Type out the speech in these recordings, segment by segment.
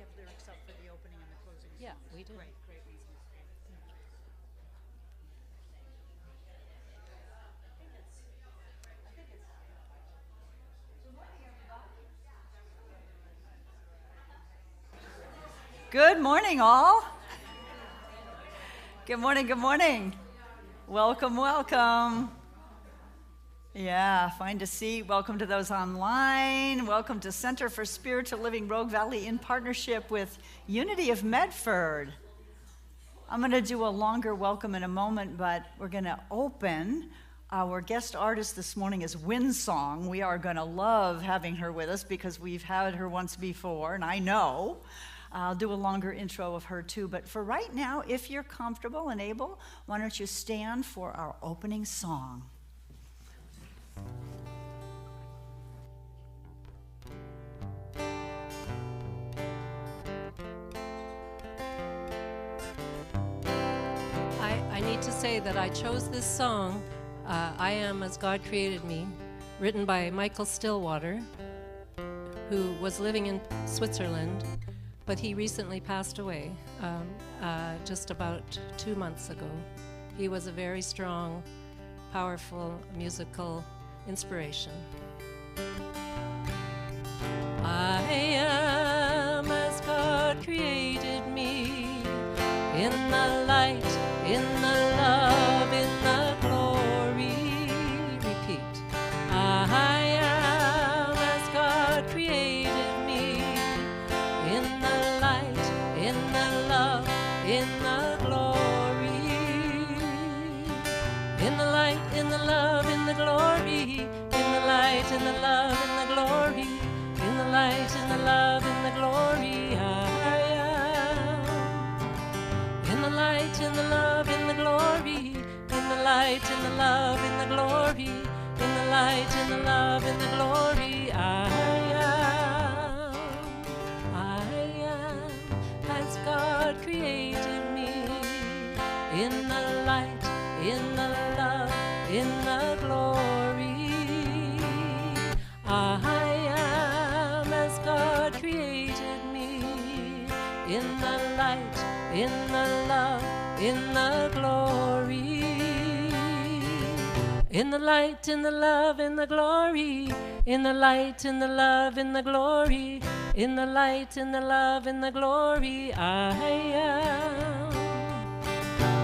have lyrics up for the opening and the closing songs? Yeah, we do. Great, great. Good morning, all. Good morning, good morning. Welcome, welcome. Yeah, find a seat. Welcome to those online. Welcome to Center for Spiritual Living Rogue Valley in partnership with Unity of Medford. I'm going to do a longer welcome in a moment, but we're going to open. Our guest artist this morning is Windsong. We are going to love having her with us because we've had her once before, and I know. I'll do a longer intro of her too, but for right now, if you're comfortable and able, why don't you stand for our opening song. I need to say that I chose this song, I Am As God Created Me, written by Michael Stillwater, who was living in Switzerland, but he recently passed away just about 2 months ago. He was a very strong, powerful musical inspiration. I am as God created me, in the light, in the love, in the glory. Repeat. I am as God created me, in the light, in the love, in the glory. In the light, in the love, in the glory. In the light, in the love, in the glory. In the light, in the love, in the glory. I am. In the light, in the love, in the glory. In the light, in the love, in the glory. In the light, in the love, in the glory. I am as God created me, in the light, in the love, in the glory. I am as God created me, in the light, in the love, in the glory. In the light, in the love, in the glory. In the light, in the love, in the glory. In the light, in the love, in the glory. I am.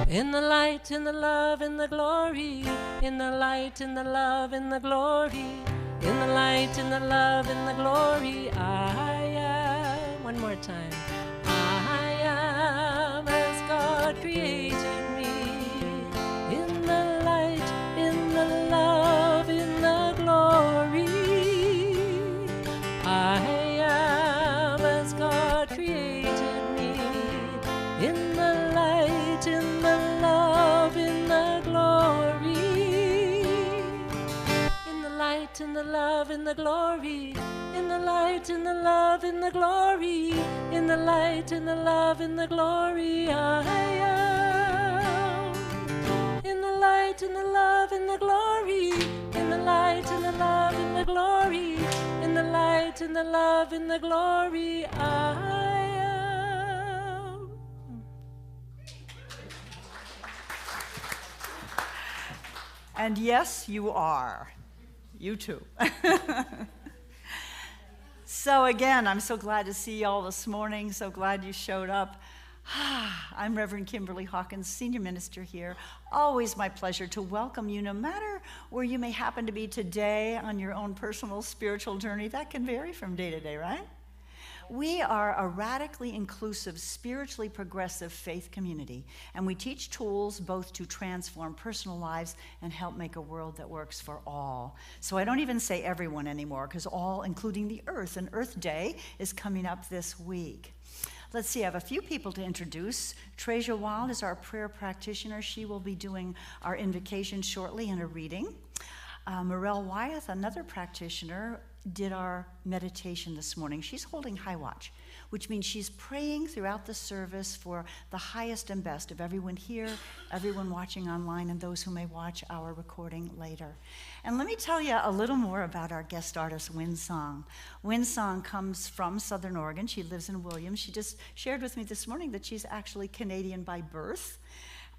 In the light, in the love, in the glory. In the light, in the love, in the glory. In the light, in the love, in the glory. I am. One more time. I am as God created me, in the light, in the love, in the glory. I am as God created me, in the light, in the love, in the glory. In the light, in the love, in the glory. In the light, in the love, in the glory. In the light, in the love, in the glory. I am. In the light, in the love, in the glory. In the light, in the love, in the glory. In the light, in the love, in the glory. I am. And yes, you are. You too. So again, I'm so glad to see you all this morning. So glad you showed up. I'm Reverend Kimberly Hawkins, Senior Minister here. Always my pleasure to welcome you, no matter where you may happen to be today on your own personal spiritual journey. That can vary from day to day, right? We are a radically inclusive, spiritually progressive faith community, and we teach tools both to transform personal lives and help make a world that works for all. So I don't even say everyone anymore, because all, including the Earth, and Earth Day is coming up this week. Let's see, I have a few people to introduce. Treasure Wild is our prayer practitioner. She will be doing our invocation shortly in a reading. Morel Wyeth, another practitioner, did our meditation this morning. She's holding high watch. which means she's praying throughout the service for the highest and best of everyone here, everyone watching online, and those who may watch our recording later. And let me tell you a little more about our guest artist, Winsong. Winsong comes from Southern Oregon. She lives in Williams. She just shared with me this morning that she's actually Canadian by birth.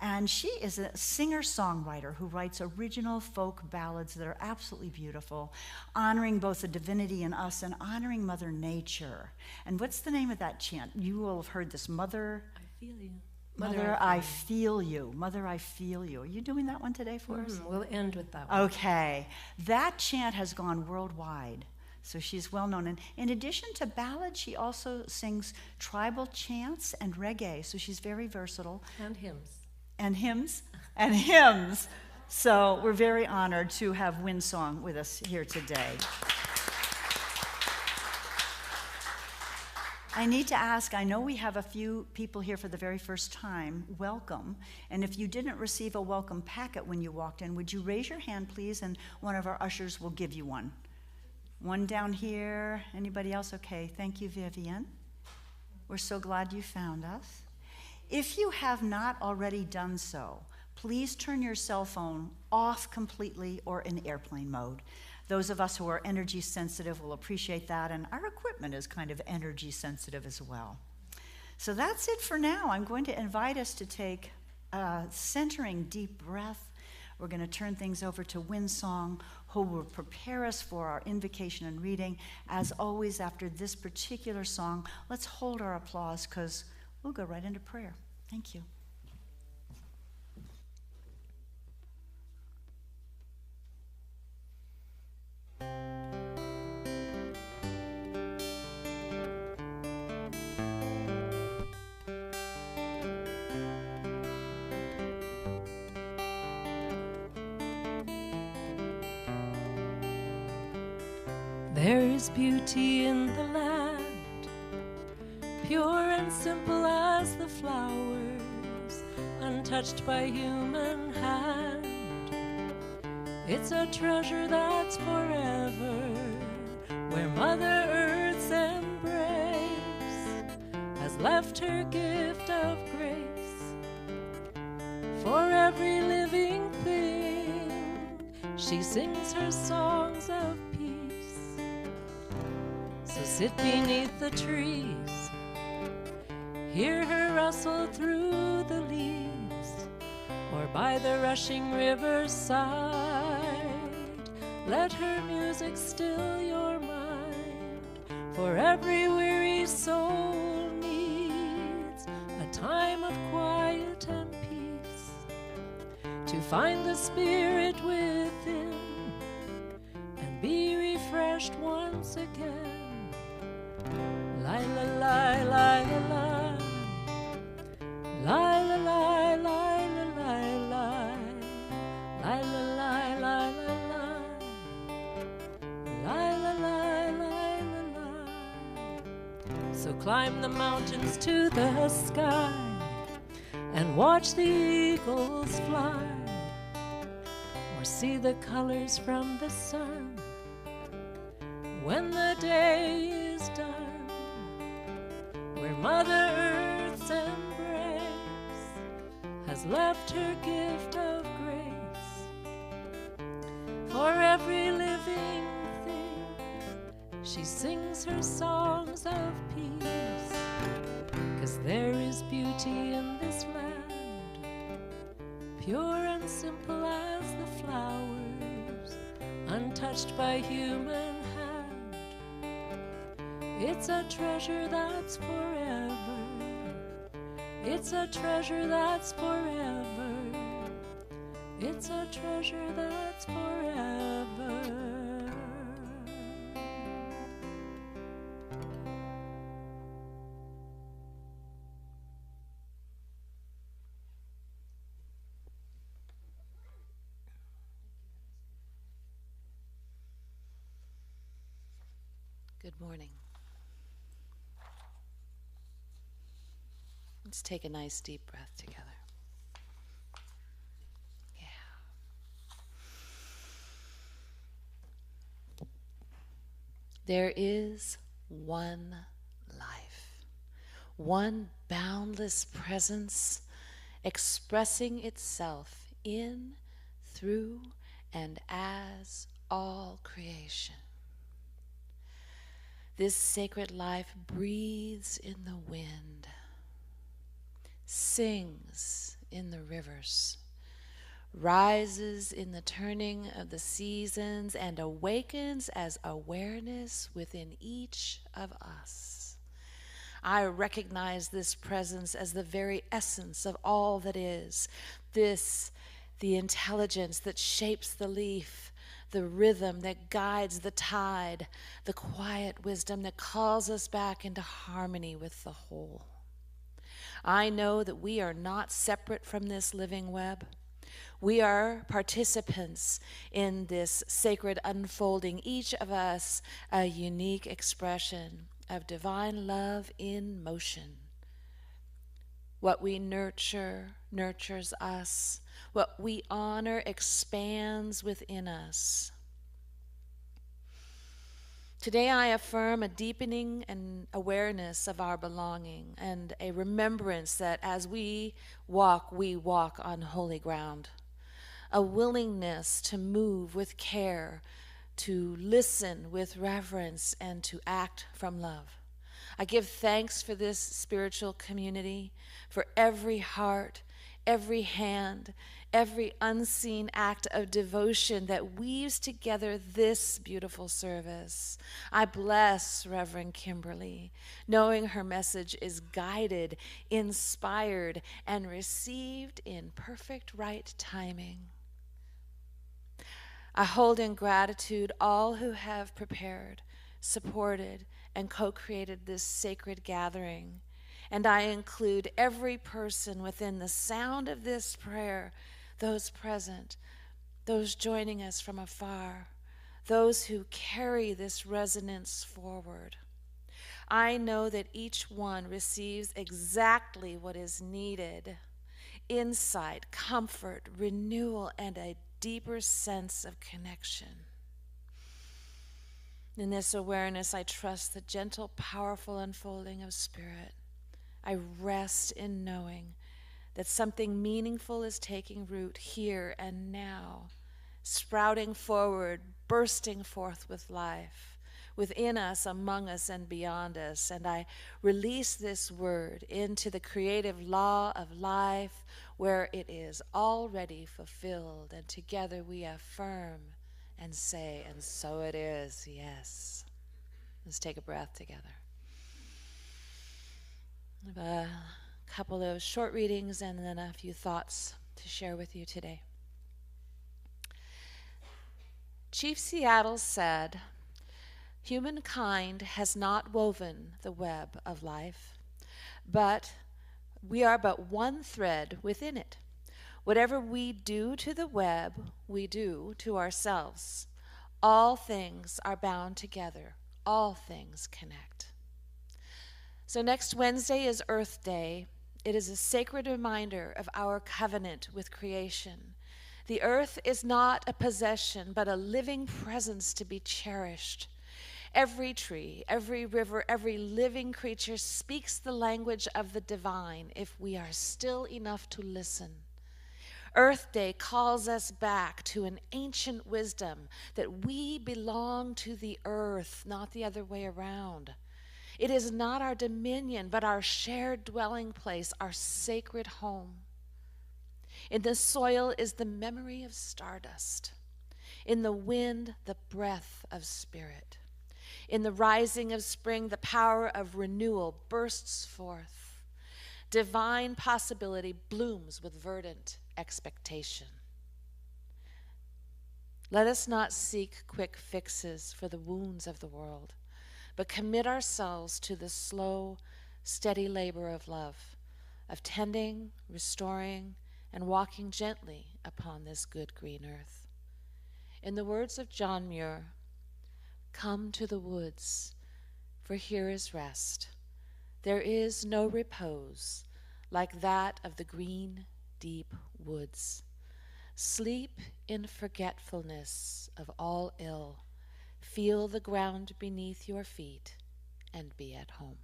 And she is a singer-songwriter who writes original folk ballads that are absolutely beautiful, honoring both the divinity in us and honoring Mother Nature. And what's the name of that chant? You will have heard this, Mother... I feel you. Mother, I feel you. Mother, I feel you. Are you doing that one today for us? We'll end with that one. Okay. That chant has gone worldwide. So she's well known. And in addition to ballads, she also sings tribal chants and reggae. So she's very versatile. And hymns. And hymns. And hymns. So we're very honored to have Winsong with us here today. I need to ask, I know we have a few people here for the very first time. Welcome. And if you didn't receive a welcome packet when you walked in, would you raise your hand, please? And one of our ushers will give you one. One down here. Anybody else? Okay. Thank you, Vivian. We're so glad you found us. If you have not already done so, please turn your cell phone off completely or in airplane mode. Those of us who are energy sensitive will appreciate that, and our equipment is kind of energy sensitive as well. So that's it for now. I'm going to invite us to take a centering deep breath. We're going to turn things over to Winsong, who will prepare us for our invocation and reading. As always, after this particular song, let's hold our applause because we'll go right into prayer. Thank you. There is beauty in the land, pure and simple as the flowers, untouched by human hand. It's a treasure that's forever, where Mother Earth's embrace has left her gift of grace for every living thing. She sings her songs of peace. So sit beneath the trees, hear her rustle through the leaves, or by the rushing river's side. Let her music still your mind, for every weary soul needs a time of quiet and peace to find the spirit within and be refreshed once again. La la la la la la la la la la la la la la la la. So climb the mountains to the sky and watch the eagles fly, or see the colors from the sun when the day is done, where Mother Earth's embrace has left her gift of grace for every living thing. She sings her songs of peace, 'cause there is beauty in this land, pure and simple as the flowers, untouched by human hand. It's a treasure that's forever. It's a treasure that's forever. It's a treasure that's forever. Good morning. Let's take a nice deep breath together. Yeah. There is one life. one boundless presence expressing itself in, through, and as all creation. This sacred life breathes in the wind, sings in the rivers, rises in the turning of the seasons, and awakens as awareness within each of us. I recognize this presence as the very essence of all that is. This, the intelligence that shapes the leaf, the rhythm that guides the tide, the quiet wisdom that calls us back into harmony with the whole. I know that we are not separate from this living web. We are participants in this sacred unfolding, each of us a unique expression of divine love in motion. What we nurture nurtures us. What we honor expands within us. Today I affirm a deepening and awareness of our belonging and a remembrance that as we walk on holy ground. A willingness to move with care, to listen with reverence, and to act from love. I give thanks for this spiritual community, for every heart, every hand, every unseen act of devotion that weaves together this beautiful service. I bless Reverend Kimberly, knowing her message is guided, inspired, and received in perfect right timing. I hold in gratitude all who have prepared, supported, and co-created this sacred gathering. And I include every person within the sound of this prayer, those present, those joining us from afar, those who carry this resonance forward. I know that each one receives exactly what is needed: insight, comfort, renewal, and a deeper sense of connection. In this awareness, I trust the gentle, powerful unfolding of Spirit. I rest in knowing that something meaningful is taking root here and now, sprouting forward, bursting forth with life, within us, among us, and beyond us. And I release this word into the creative law of life, where it is already fulfilled. And together we affirm and say, and so it is, yes. Let's take a breath together. I have a couple of short readings and then a few thoughts to share with you today. Chief Seattle said, "Humankind has not woven the web of life, but we are but one thread within it. Whatever we do to the web, we do to ourselves. All things are bound together. All things connect." So next Wednesday is Earth Day. It is a sacred reminder of our covenant with creation. The earth is not a possession, but a living presence to be cherished. Every tree, every river, every living creature speaks the language of the divine if we are still enough to listen. Earth Day calls us back to an ancient wisdom that we belong to the earth, not the other way around. It is not our dominion, but our shared dwelling place, our sacred home. In the soil is the memory of stardust. In the wind, the breath of spirit. In the rising of spring, the power of renewal bursts forth. Divine possibility blooms with verdant expectation. Let us not seek quick fixes for the wounds of the world, but commit ourselves to the slow, steady labor of love, of tending, restoring, and walking gently upon this good green earth. In the words of John Muir, "Come to the woods, for here is rest. There is no repose like that of the green, deep woods. Sleep in forgetfulness of all ill. Feel the ground beneath your feet and be at home."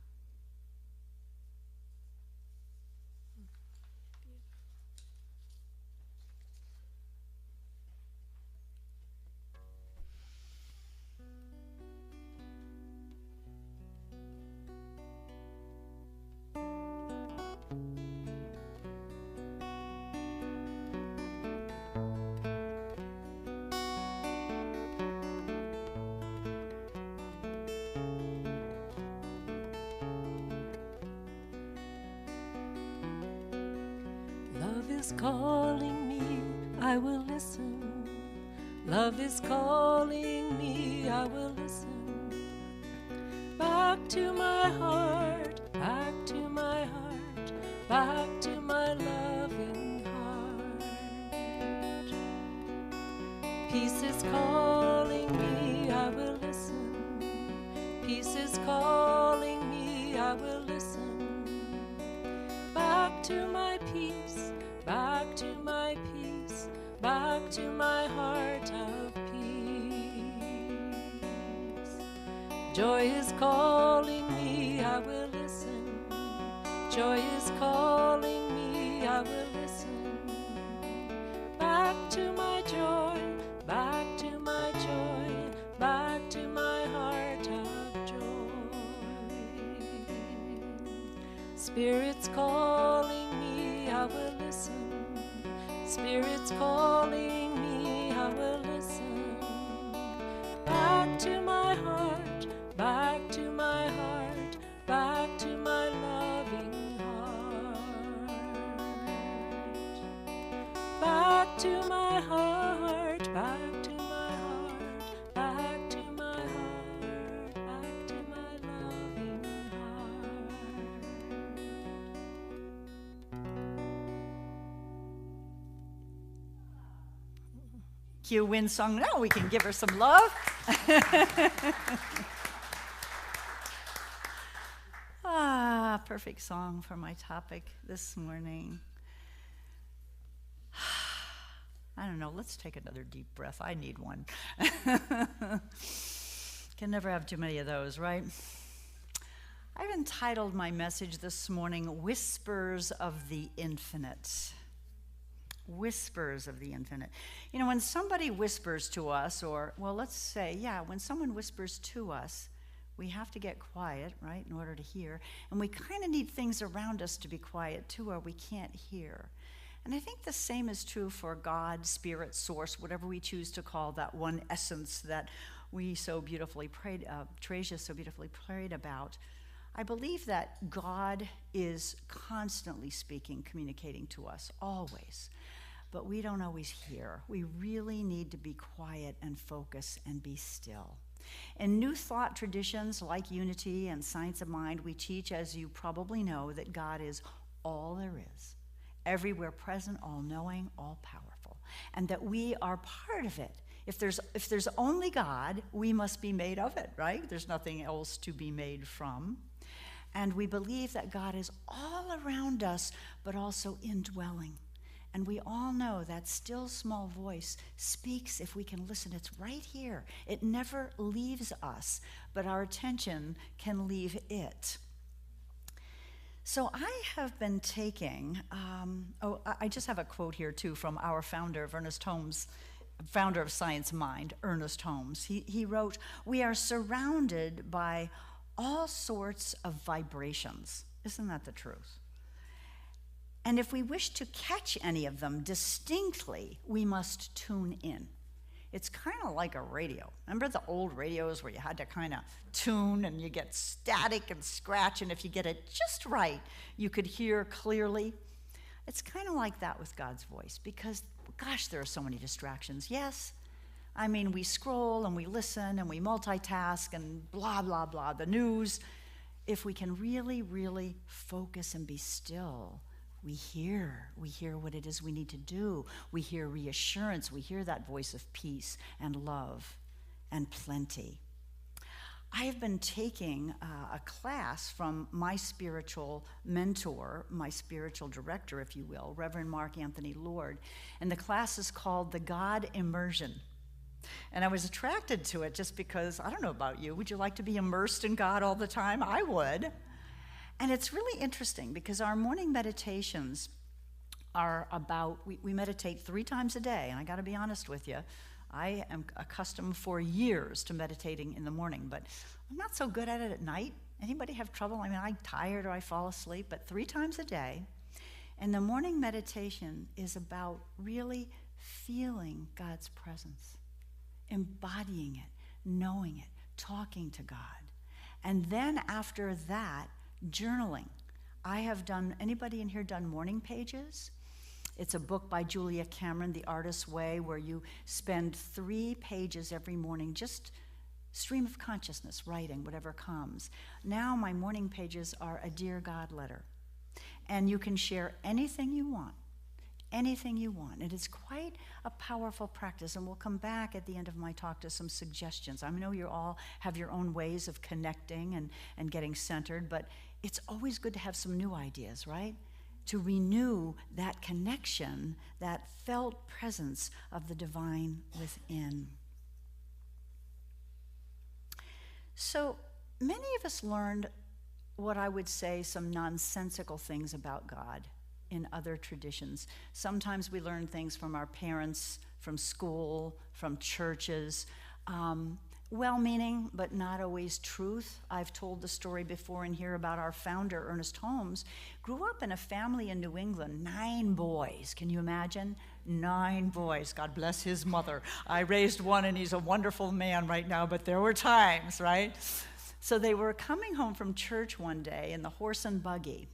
is calling me, I will listen. Love is calling me, I will listen. Back to my heart, back to my heart, back to my loving heart. Peace is calling me, I will listen. Peace is calling me, I will listen. Back to my peace, back to my peace, back to my heart of peace. Joy is calling me, I will listen. Joy is calling me, I will listen. Back to my joy, back to my joy, back to my heart of joy. Spirit's calling me, I will listen. Spirit's calling me, I will listen. Back to my heart, back to my heart, back to my loving heart. Back to my heart, back to my heart, back to my heart, back to my loving heart. Cue Win song. Now we can give her some love. Perfect song for my topic this morning. I don't know, let's take another deep breath. I need one. Can never have too many of those, right? I've entitled my message this morning, Whispers of the Infinite. Whispers of the infinite. You know, when somebody whispers to us, or, well, let's say, when someone whispers to us, we have to get quiet, right, in order to hear. And we kind of need things around us to be quiet, too, or we can't hear. And I think the same is true for God, Spirit, Source, whatever we choose to call that one essence that we so beautifully prayed, Tracia so beautifully prayed about. I believe that God is constantly speaking, communicating to us, always. But we don't always hear. We really need to be quiet and focus and be still. In New Thought traditions like Unity and Science of Mind, we teach, as you probably know, that God is all there is, everywhere present, all-knowing, all-powerful, and that we are part of it. If there's only God, we must be made of it, right? There's nothing else to be made from. And we believe that God is all around us, but also indwelling. And we all know that still small voice speaks if we can listen. It's right here. It never leaves us, but our attention can leave it. So I have been taking, I just have a quote here too from our founder of founder of Science Mind, Ernest Holmes. He wrote, "We are surrounded by all sorts of vibrations." Isn't that the truth? And if we wish to catch any of them distinctly, we must tune in. It's kind of like a radio. Remember the old radios where you had to kind of tune and you get static and scratch, and if you get it just right, you could hear clearly? It's kind of like that with God's voice, because, gosh, there are so many distractions. Yes? I mean, we scroll and we listen and we multitask and blah, blah, blah, the news. If we can really, really focus and be still, we hear what it is we need to do. We hear reassurance. We hear that voice of peace and love and plenty. I have been taking a class from my spiritual mentor, my spiritual director, if you will, Reverend Mark Anthony Lord, and the class is called the God Immersion. And I was attracted to it just because, I don't know about you, would you like to be immersed in God all the time? I would. And it's really interesting because our morning meditations are about, we meditate 3 times a day, and I got to be honest with you, I am accustomed for years to meditating in the morning, but I'm not so good at it at night. Anybody have trouble? I mean, I'm tired or I fall asleep, but 3 times a day. And the morning meditation is about really feeling God's presence, embodying it, knowing it, talking to God. And then after that, journaling. I have done, anybody in here done morning pages? It's a book by Julia Cameron, The Artist's Way, where you spend 3 pages every morning, just stream of consciousness, writing whatever comes. Now my morning pages are a Dear God letter. And you can share anything you want. Anything you want. It is quite a powerful practice, and we'll come back at the end of my talk to some suggestions. I know you all have your own ways of connecting and getting centered, but it's always good to have some new ideas, right? To renew that connection, that felt presence of the divine within. So many of us learned what I would say some nonsensical things about God in other traditions. Sometimes we learn things from our parents, from school, from churches. Well-meaning, but not always truth. I've told the story before in here about our founder, Ernest Holmes, grew up in a family in New England, 9 boys. Can you imagine? 9 boys. God bless his mother. I raised one, and he's a wonderful man right now, but there were times, right? So they were coming home from church one day in the horse and buggy,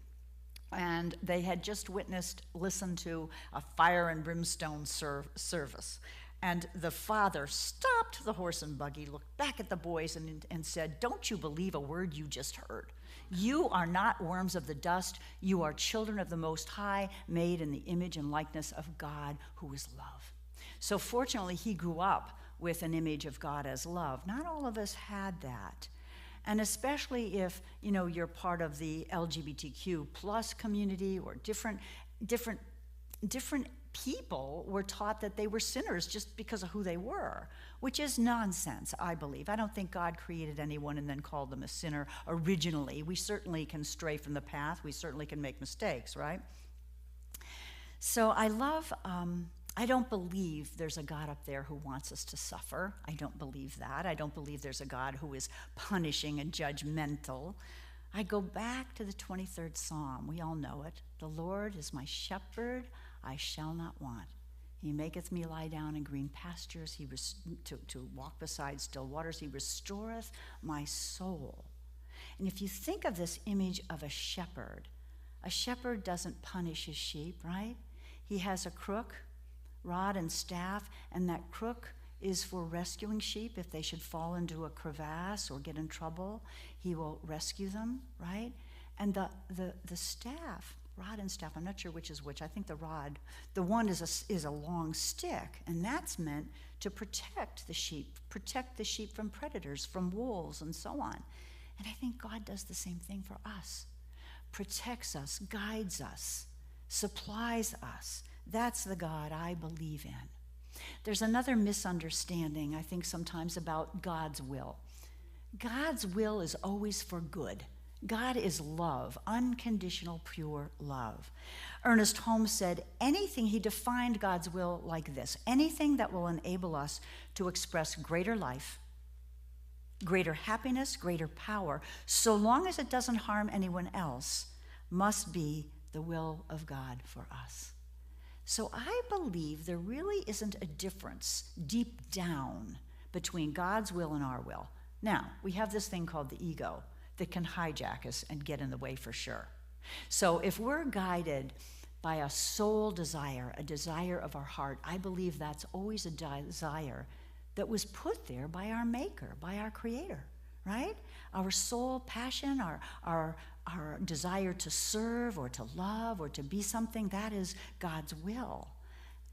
and they had just listened to a fire and brimstone service. And the father stopped the horse and buggy, looked back at the boys, and said, "Don't you believe a word you just heard? You are not worms of the dust. You are children of the Most High, made in the image and likeness of God, who is love." So fortunately, he grew up with an image of God as love. Not all of us had that. And especially if, you're part of the LGBTQ plus community, or different people were taught that they were sinners just because of who they were, which is nonsense, I believe. I don't think God created anyone and then called them a sinner originally. We certainly can stray from the path. We certainly can make mistakes, right? So I don't believe there's a God up there who wants us to suffer. I don't believe that. I don't believe there's a God who is punishing and judgmental. I go back to the 23rd Psalm. We all know it. "The Lord is my shepherd, I shall not want. He maketh me lie down in green pastures. To walk beside still waters. He restoreth my soul." And if you think of this image of a shepherd doesn't punish his sheep, right? He has a crook, rod and staff, and that crook is for rescuing sheep. If they should fall into a crevasse or get in trouble, he will rescue them, right? And the staff, rod and staff, I'm not sure which is which. I think the one is a long stick, and that's meant to protect the sheep from predators, from wolves, and so on. And I think God does the same thing for us. Protects us, guides us, supplies us. That's the God I believe in. There's another misunderstanding, I think, sometimes about God's will. God's will is always for good. God is love, unconditional, pure love. Ernest Holmes said he defined God's will like this: anything that will enable us to express greater life, greater happiness, greater power, so long as it doesn't harm anyone else, must be the will of God for us. So I believe there really isn't a difference deep down between God's will and our will. Now, we have this thing called the ego that can hijack us and get in the way for sure. So if we're guided by a soul desire, a desire of our heart, I believe that's always a desire that was put there by our maker, by our creator, right? Our soul passion, our desire to serve or to love or to be something, that is God's will.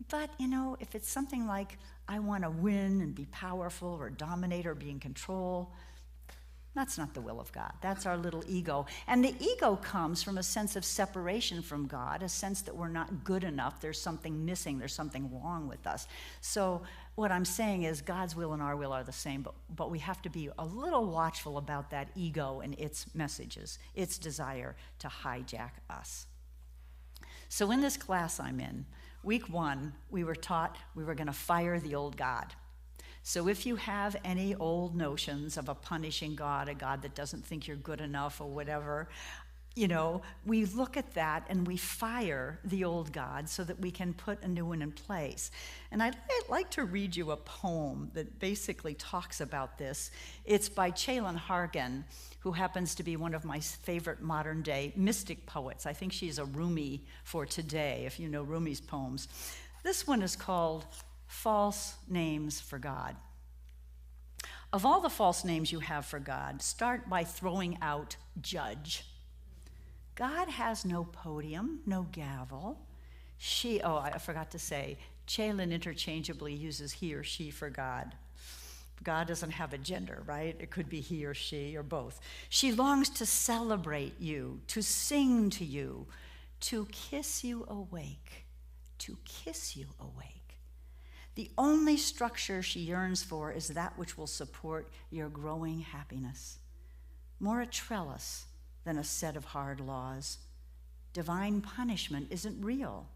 But, if it's something like, I want to win and be powerful or dominate or be in control, that's not the will of God. That's our little ego. And the ego comes from a sense of separation from God, a sense that we're not good enough. There's something missing. There's something wrong with us. So what I'm saying is God's will and our will are the same, but we have to be a little watchful about that ego and its messages, its desire to hijack us. So in this class I'm in, week 1, we were taught we were going to fire the old God. So if you have any old notions of a punishing God, a God that doesn't think you're good enough or whatever, we look at that and we fire the old God so that we can put a new one in place. And I'd like to read you a poem that basically talks about this. It's by Chalon Hargan, who happens to be one of my favorite modern day mystic poets. I think she's a Rumi for today, if you know Rumi's poems. This one is called False Names for God. Of all the false names you have for God, start by throwing out judge. God has no podium, no gavel. I forgot to say, Chalon interchangeably uses he or she for God. God doesn't have a gender, right? It could be he or she or both. She longs to celebrate you, to sing to you, to kiss you awake, to kiss you awake. The only structure she yearns for is that which will support your growing happiness. More a trellis than a set of hard laws. Divine punishment isn't real.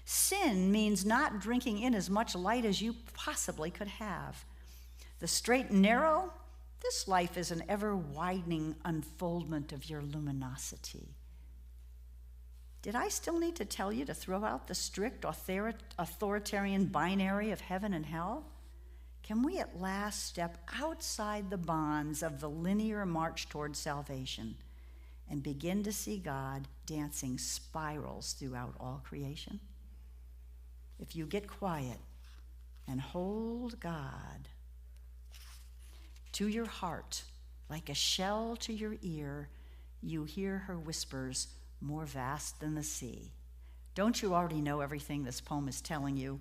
Sin means not drinking in as much light as you possibly could have. The straight and narrow, this life is an ever-widening unfoldment of your luminosity. Did I still need to tell you to throw out the strict authoritarian binary of heaven and hell? Can we at last step outside the bonds of the linear march toward salvation and begin to see God dancing spirals throughout all creation? If you get quiet and hold God to your heart like a shell to your ear, you hear her whispers more vast than the sea. Don't you already know everything this poem is telling you?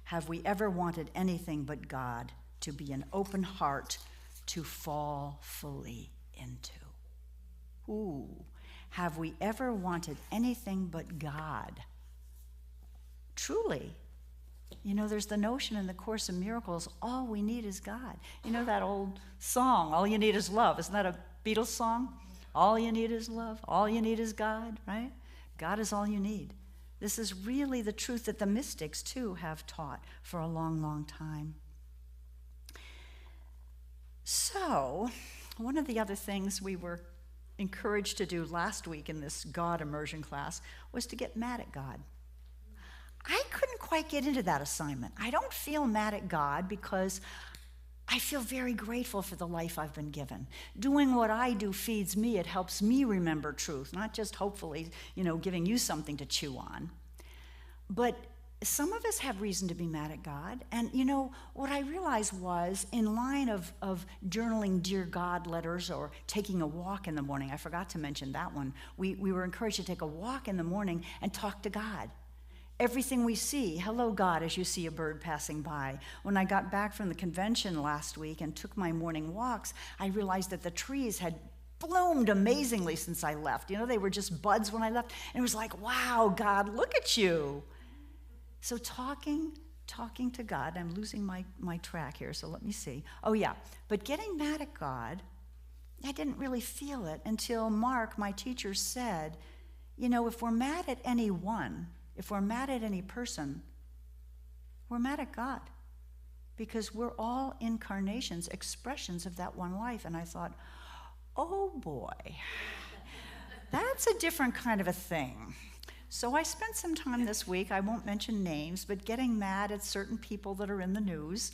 Have we ever wanted anything but God to be an open heart to fall fully into? Ooh, have we ever wanted anything but God? Truly. There's the notion in the Course in Miracles, all we need is God. You know that old song, all you need is love. Isn't that a Beatles song? All you need is love. All you need is God, right? God is all you need. This is really the truth that the mystics, too, have taught for a long, long time. So, one of the other things we were encouraged to do last week in this God immersion class was to get mad at God. I couldn't quite get into that assignment. I don't feel mad at God because I feel very grateful for the life I've been given. Doing what I do feeds me. It helps me remember truth, not just hopefully, giving you something to chew on. But some of us have reason to be mad at God. And, what I realized was in line of journaling Dear God letters or taking a walk in the morning, I forgot to mention that one, we were encouraged to take a walk in the morning and talk to God. Everything we see, hello God, as you see a bird passing by. When I got back from the convention last week and took my morning walks, I realized that the trees had bloomed amazingly since I left. They were just buds when I left. And it was like, wow, God, look at you. So talking to God, I'm losing my track here, so let me see. Oh yeah, but getting mad at God, I didn't really feel it until Mark, my teacher, said, if we're mad at anyone, if we're mad at any person, we're mad at God because we're all incarnations, expressions of that one life. And I thought, oh boy, that's a different kind of a thing. So I spent some time this week, I won't mention names, but getting mad at certain people that are in the news.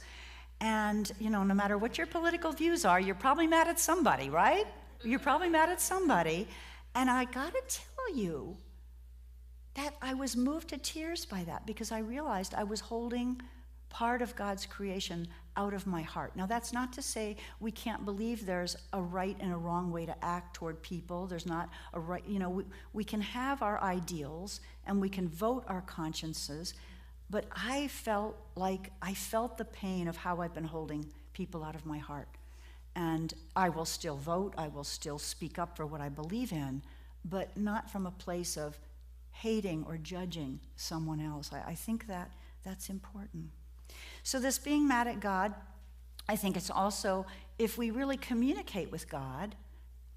And, no matter what your political views are, you're probably mad at somebody, right? You're probably mad at somebody. And I gotta tell you, that I was moved to tears by that because I realized I was holding part of God's creation out of my heart. Now, that's not to say we can't believe there's a right and a wrong way to act toward people. There's not a right, we can have our ideals and we can vote our consciences, but I felt the pain of how I've been holding people out of my heart. And I will still vote, I will still speak up for what I believe in, but not from a place of hating or judging someone else. I think that's important. So this being mad at God, I think it's also, if we really communicate with God,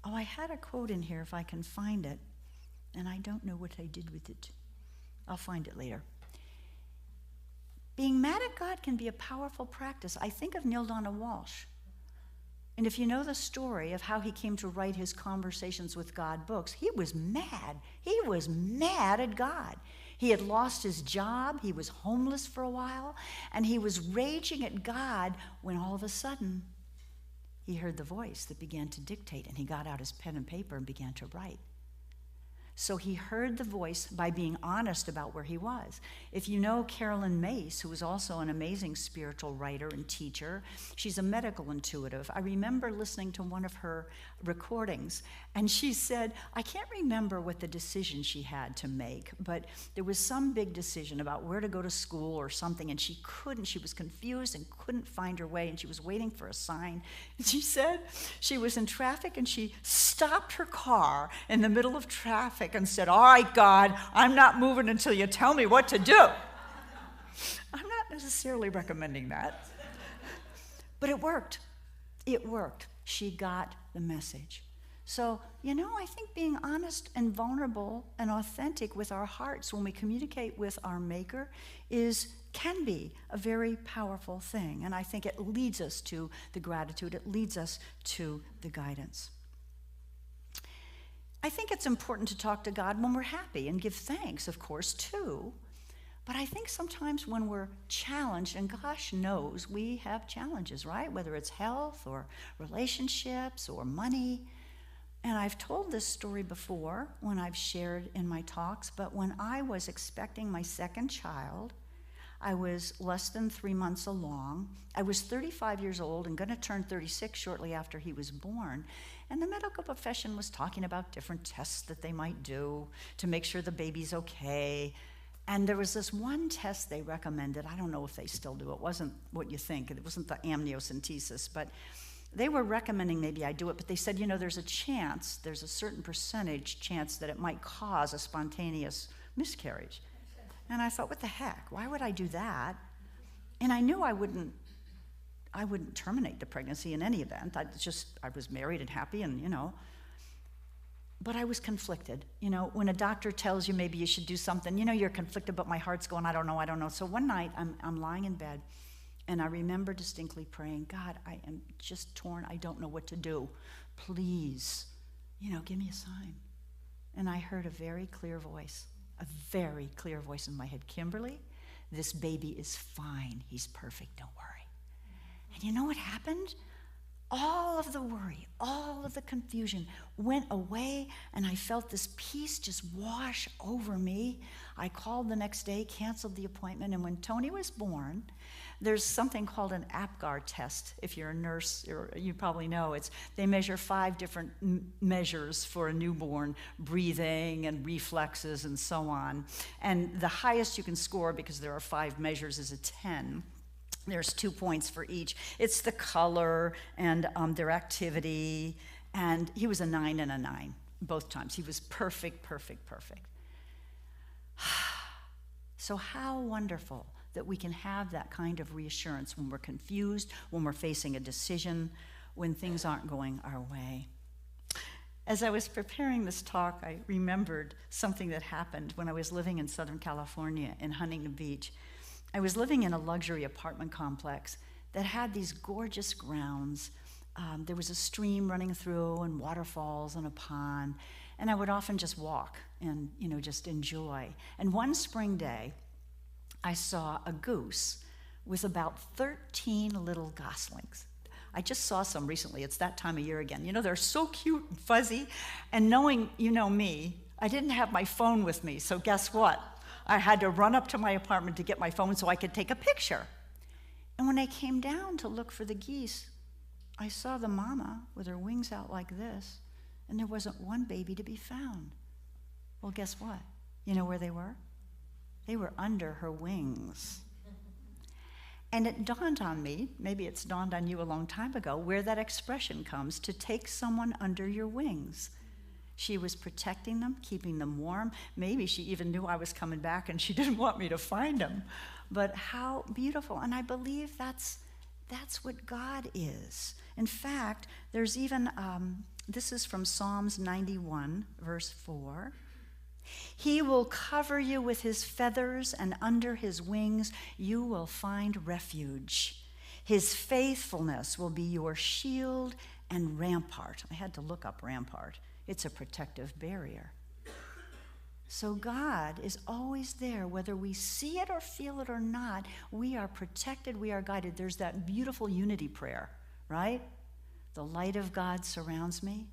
I had a quote in here if I can find it, and I don't know what I did with it. I'll find it later. Being mad at God can be a powerful practice. I think of Neil Donald Walsh. And if you know the story of how he came to write his Conversations with God books, he was mad. He was mad at God. He had lost his job, he was homeless for a while, and he was raging at God when all of a sudden he heard the voice that began to dictate, and he got out his pen and paper and began to write. So he heard the voice by being honest about where he was. If you know Carolyn Mace, who is also an amazing spiritual writer and teacher, she's a medical intuitive. I remember listening to one of her recordings, and she said, I can't remember what the decision she had to make, but there was some big decision about where to go to school or something, and she was confused and couldn't find her way, and she was waiting for a sign. And she said she was in traffic, and she stopped her car in the middle of traffic and said, all right, God, I'm not moving until you tell me what to do. I'm not necessarily recommending that. But it worked. It worked. She got the message. So, I think being honest and vulnerable and authentic with our hearts when we communicate with our Maker can be a very powerful thing. And I think it leads us to the gratitude. It leads us to the guidance. I think it's important to talk to God when we're happy and give thanks, of course, too. But I think sometimes when we're challenged, and gosh knows we have challenges, right? Whether it's health or relationships or money. And I've told this story before when I've shared in my talks, but when I was expecting my second child, I was less than 3 months along. I was 35 years old and going to turn 36 shortly after he was born. And the medical profession was talking about different tests that they might do to make sure the baby's okay. And there was this one test they recommended. I don't know if they still do. It wasn't what you think. It wasn't the amniocentesis, but they were recommending maybe I do it. But they said, there's a certain percentage chance that it might cause a spontaneous miscarriage. And I thought, what the heck? Why would I do that? And I knew I wouldn't terminate the pregnancy in any event. I was married and happy and, But I was conflicted. When a doctor tells you maybe you should do something, you're conflicted, but my heart's going, I don't know. So one night, I'm lying in bed, and I remember distinctly praying, God, I am just torn. I don't know what to do. Please, give me a sign. And I heard a very clear voice in my head. Kimberly, this baby is fine. He's perfect. Don't worry. And you know what happened? All of the worry, all of the confusion went away, and I felt this peace just wash over me. I called the next day, canceled the appointment, and when Tony was born, there's something called an APGAR test. If you're a nurse, you probably know. They measure 5 different measures for a newborn, breathing and reflexes and so on. And the highest you can score, because there are 5 measures, is a 10. There's 2 points for each. It's the color and their activity. And he was a 9 and a 9 both times. He was perfect. So how wonderful that we can have that kind of reassurance when we're confused, when we're facing a decision, when things aren't going our way. As I was preparing this talk, I remembered something that happened when I was living in Southern California in Huntington Beach. I was living in a luxury apartment complex that had these gorgeous grounds. There was a stream running through and waterfalls and a pond, and I would often just walk and, just enjoy. And one spring day, I saw a goose with about 13 little goslings. I just saw some recently. It's that time of year again. They're so cute and fuzzy. And knowing me, I didn't have my phone with me, so guess what? I had to run up to my apartment to get my phone so I could take a picture. And when I came down to look for the geese, I saw the mama with her wings out like this, and there wasn't one baby to be found. Well, guess what? You know where they were? They were under her wings. And it dawned on me, maybe it's dawned on you a long time ago, where that expression comes, to take someone under your wings. She was protecting them, keeping them warm. Maybe she even knew I was coming back and she didn't want me to find them. But how beautiful. And I believe that's what God is. In fact, there's even, this is from Psalms 91, verse 4. He will cover you with his feathers, and under his wings you will find refuge. His faithfulness will be your shield and rampart. I had to look up rampart. It's a protective barrier. So God is always there, whether we see it or feel it or not. We are protected, we are guided. There's that beautiful unity prayer, right? The light of God surrounds me.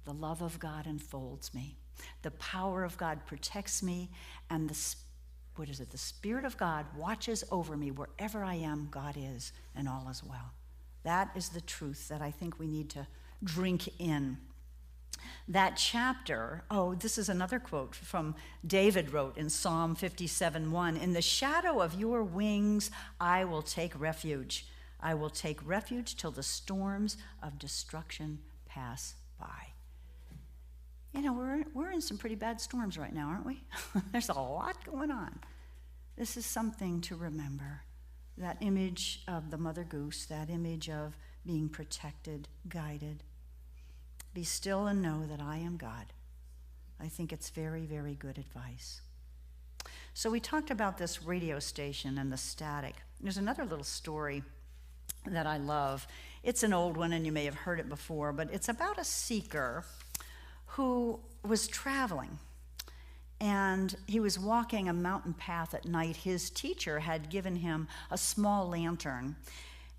The love of God enfolds me. The power of God protects me. And the Spirit of God watches over me. Wherever I am, God is, and all is well. That is the truth that I think we need to drink in. That chapter, this is another quote from David wrote in Psalm 57:1. In the shadow of your wings, I will take refuge. I will take refuge till the storms of destruction pass by. You know, we're in some pretty bad storms right now, aren't we? There's a lot going on. This is something to remember. That image of the mother goose, that image of being protected, guided. Be still and know that I am God. I think it's very, very good advice. So we talked about this radio station and the static. There's another little story that I love. It's an old one, and you may have heard it before, but it's about a seeker who was traveling, and he was walking a mountain path at night. His teacher had given him a small lantern,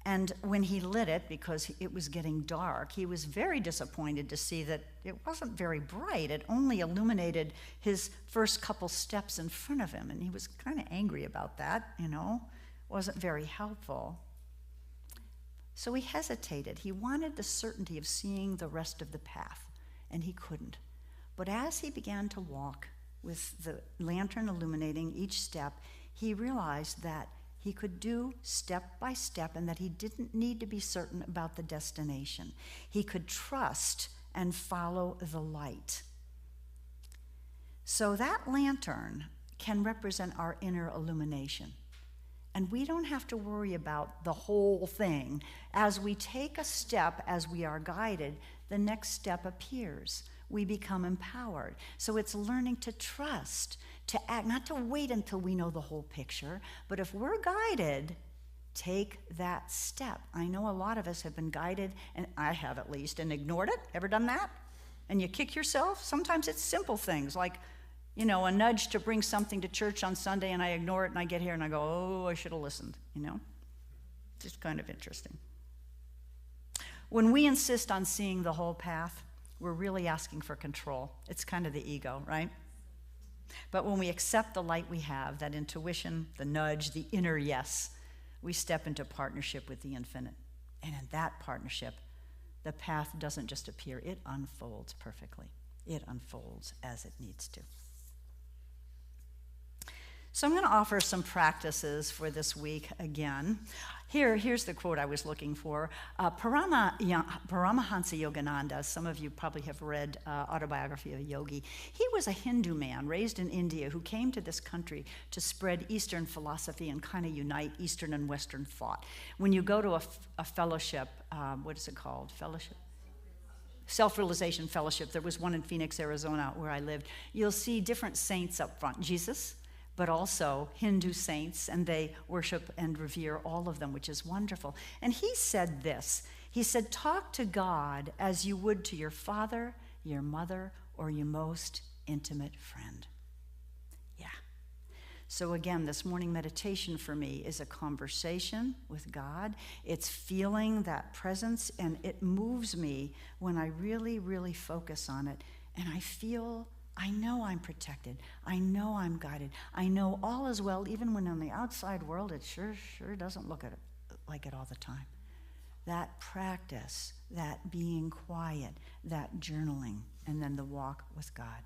and when he lit it, because it was getting dark, he was very disappointed to see that it wasn't very bright. It only illuminated his first couple steps in front of him, and he was kind of angry about that, you know. It wasn't very helpful. So he hesitated. He wanted the certainty of seeing the rest of the path, and he couldn't. But as he began to walk with the lantern illuminating each step, he realized that he could do step by step and that he didn't need to be certain about the destination. He could trust and follow the light. So that lantern can represent our inner illumination. And we don't have to worry about the whole thing. As we take a step, as we are guided, the next step appears. We become empowered. So it's learning to trust, to act, not to wait until we know the whole picture, but if we're guided, take that step. I know a lot of us have been guided, and I have at least, and ignored it. Ever done that? And you kick yourself? Sometimes it's simple things like, you know, a nudge to bring something to church on Sunday, and I ignore it, and I get here and I go, oh, I should have listened, you know? Just kind of interesting. When we insist on seeing the whole path, we're really asking for control. It's kind of the ego, right? But when we accept the light we have, that intuition, the nudge, the inner yes, we step into partnership with the infinite. And in that partnership, the path doesn't just appear, it unfolds perfectly. It unfolds as it needs to. So I'm going to offer some practices for this week again. Here's the quote I was looking for. Paramahansa Yogananda, some of you probably have read Autobiography of a Yogi. He was a Hindu man raised in India who came to this country to spread Eastern philosophy and kind of unite Eastern and Western thought. When you go to a fellowship, what is it called? Fellowship? Self-Realization Fellowship. There was one in Phoenix, Arizona, where I lived. You'll see different saints up front. Jesus, but also Hindu saints, and they worship and revere all of them, which is wonderful. And he said this. He said, talk to God as you would to your father, your mother, or your most intimate friend. Yeah. So again, this morning meditation for me is a conversation with God. It's feeling that presence, and it moves me when I really, really focus on it, and I know I'm protected. I know I'm guided. I know all is well, even when in the outside world it sure doesn't look at it like it all the time. That practice, that being quiet, that journaling, and then the walk with God.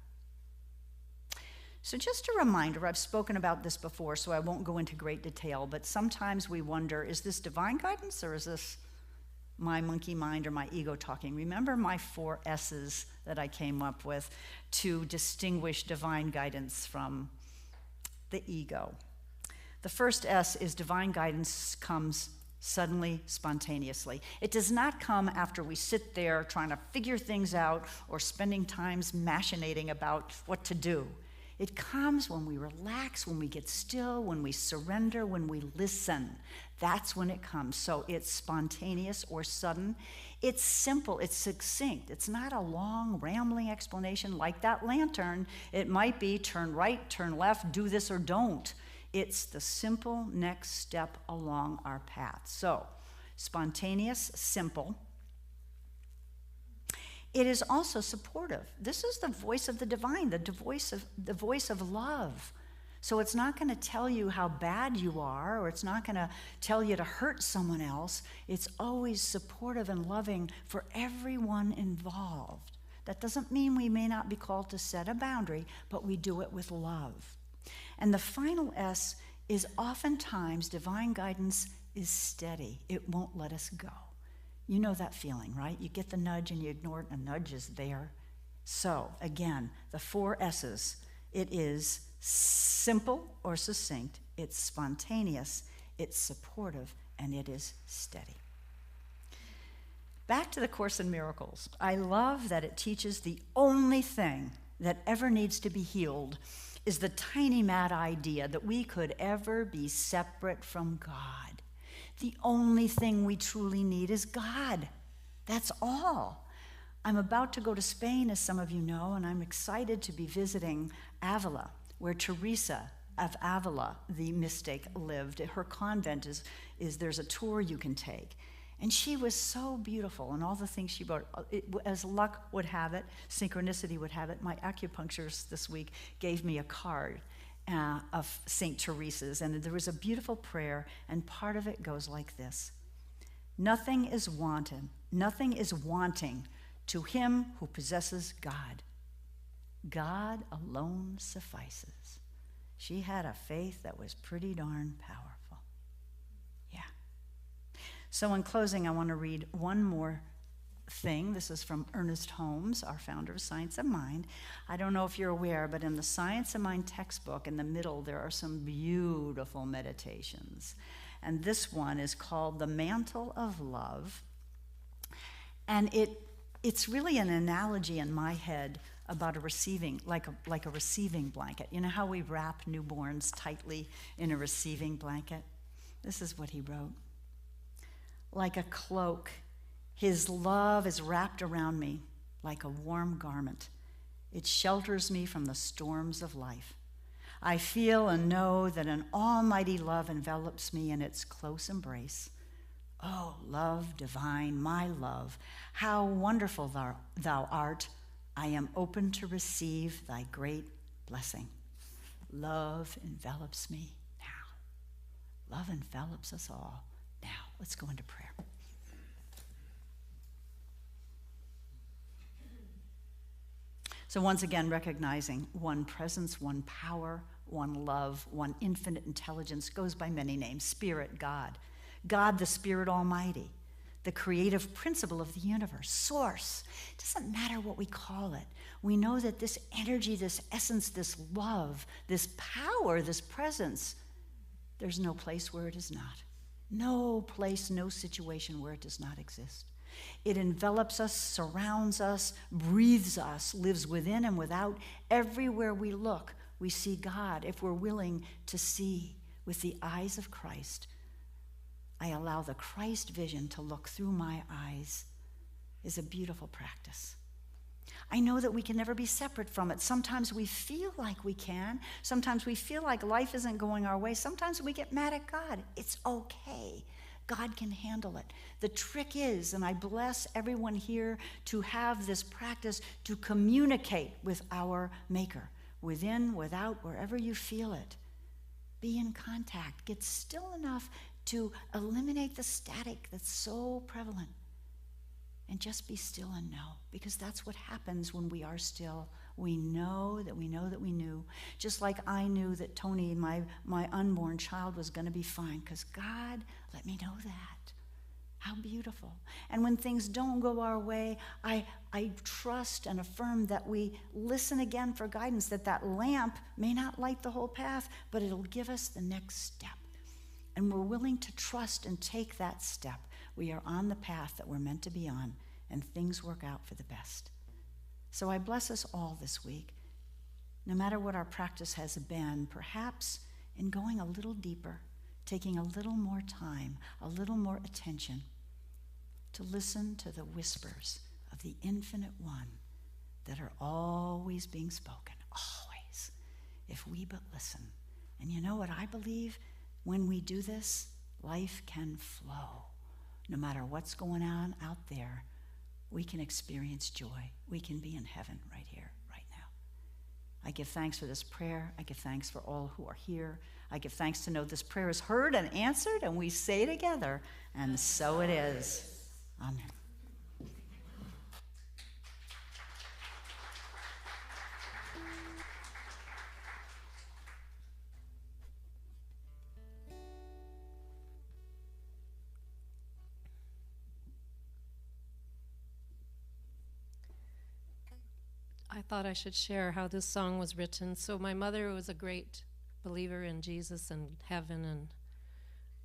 So just a reminder, I've spoken about this before, so I won't go into great detail, but sometimes we wonder, is this divine guidance or is this my monkey mind or my ego talking? Remember my 4 S's that I came up with to distinguish divine guidance from the ego. The first S is divine guidance comes suddenly, spontaneously. It does not come after we sit there trying to figure things out or spending times machinating about what to do. It comes when we relax, when we get still, when we surrender, when we listen. That's when it comes. So it's spontaneous or sudden. It's simple, it's succinct. It's not a long, rambling explanation like that lantern. It might be turn right, turn left, do this or don't. It's the simple next step along our path. So, spontaneous, simple. It is also supportive. This is the voice of the divine, the voice of love. So it's not going to tell you how bad you are, or it's not going to tell you to hurt someone else. It's always supportive and loving for everyone involved. That doesn't mean we may not be called to set a boundary, but we do it with love. And the final S is oftentimes divine guidance is steady. It won't let us go. You know that feeling, right? You get the nudge and you ignore it, and a nudge is there. So, again, the 4 S's. It is simple or succinct, it's spontaneous, it's supportive, and it is steady. Back to the Course in Miracles. I love that it teaches the only thing that ever needs to be healed is the tiny mad idea that we could ever be separate from God. The only thing we truly need is God. That's all. I'm about to go to Spain, as some of you know, and I'm excited to be visiting Avila, where Teresa of Avila, the mystic, lived. Her convent is there's a tour you can take. And she was so beautiful, and all the things she wrote. As luck would have it, synchronicity would have it, my acupuncturist this week gave me a card of St. Teresa's, and there was a beautiful prayer, and part of it goes like this. Nothing is wanting to him who possesses God. God alone suffices. She had a faith that was pretty darn powerful. Yeah. So in closing, I want to read one more thing. This is from Ernest Holmes, our founder of Science of Mind. I don't know if you're aware, but in the Science of Mind textbook, in the middle, there are some beautiful meditations. And this one is called The Mantle of Love. And it's really an analogy in my head about a receiving, like a receiving blanket. You know how we wrap newborns tightly in a receiving blanket? This is what he wrote. Like a cloak, his love is wrapped around me like a warm garment. It shelters me from the storms of life. I feel and know that an almighty love envelops me in its close embrace. Oh, love divine, my love, how wonderful thou art. I am open to receive thy great blessing. Love envelops me now. Love envelops us all now. Let's go into prayer. So once again, recognizing one presence, one power, one love, one infinite intelligence, goes by many names. Spirit, God. God, the Spirit Almighty, the creative principle of the universe, source. It doesn't matter what we call it. We know that this energy, this essence, this love, this power, this presence, there's no place where it is not. No place, no situation where it does not exist. It envelops us, surrounds us, breathes us, lives within and without. Everywhere we look, we see God. If we're willing to see with the eyes of Christ, I allow the Christ vision to look through my eyes, is a beautiful practice. I know that we can never be separate from it. Sometimes we feel like we can. Sometimes we feel like life isn't going our way. Sometimes we get mad at God. It's okay. God can handle it. The trick is, and I bless everyone here to have this practice to communicate with our Maker, within, without, wherever you feel it. Be in contact. Get still enough to eliminate the static that's so prevalent. And just be still and know, because that's what happens when we are still. We know that we know that we knew. Just like I knew that Tony, my unborn child, was going to be fine, because God let me know that. How beautiful. And when things don't go our way, I trust and affirm that we listen again for guidance, that lamp may not light the whole path, but it'll give us the next step. And we're willing to trust and take that step. We are on the path that we're meant to be on, and things work out for the best. So I bless us all this week no matter what our practice has been, perhaps in going a little deeper, taking a little more time, a little more attention to listen to the whispers of the Infinite One that are always being spoken, always, if we but listen. And you know what I believe? When we do this, life can flow. No matter what's going on out there, we can experience joy. We can be in heaven right here, right now. I give thanks for this prayer. I give thanks for all who are here. I give thanks to know this prayer is heard and answered, and we say together, and so it is. Amen. I thought I should share how this song was written. So my mother was a great believer in Jesus and heaven,